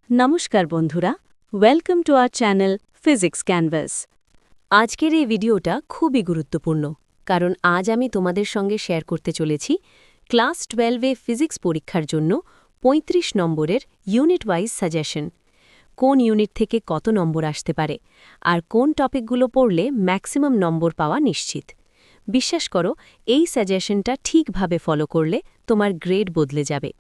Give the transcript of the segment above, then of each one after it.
নমস্কার বন্ধুরা, welcome to our channel physics canvas. আজকের এই ভিডিওটা খুবই গুরুত্বপূর্ণ, কারণ আজ আমি তোমাদের সঙ্গে শেয়ার করতে চলেছি ক্লাস 12-এ ফিজিক্স পরীক্ষার জন্য 35 নম্বরের ইউনিট ওয়াইজ সাজেশন। কোন ইউনিট থেকে কত নম্বর আসতে পারে আর কোন টপিকগুলো পড়লে ম্যাক্সিমাম নম্বর পাওয়া নিশ্চিত। বিশ্বাস করো, এই সাজেশনটা ঠিকভাবে ফলো করলে তোমার গ্রেড বদলে যাবে।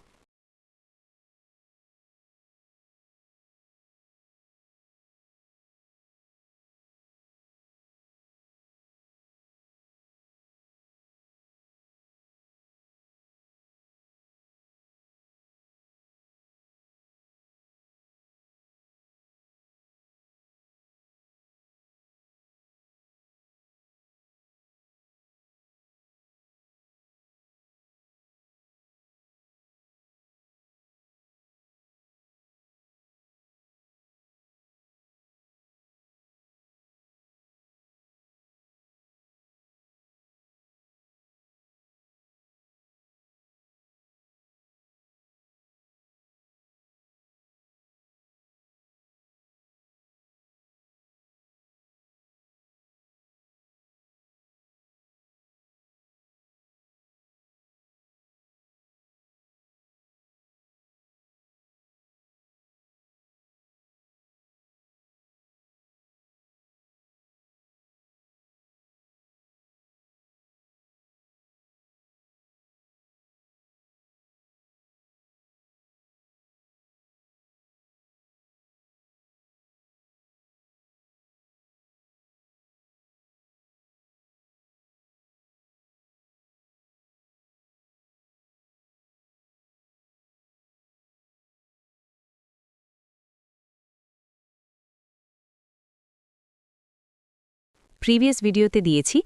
প্রিভিয়াস ভিডিওতে দিয়েছি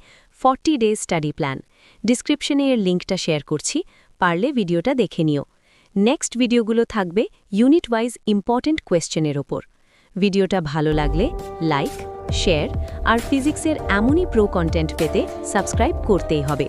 40 ডেজ স্টাডি প্ল্যান। ডিসক্রিপশনে এর লিঙ্কটা শেয়ার করছি, পারলে ভিডিওটা দেখে নিও। নেক্সট ভিডিওগুলো থাকবে ইউনিট ওয়াইজ ইম্পর্ট্যান্ট কোয়েশ্চেনের ওপর। ভিডিওটা ভালো লাগলে লাইক, শেয়ার আর ফিজিক্সের এমনই প্রো কন্টেন্ট পেতে সাবস্ক্রাইব করতেই হবে।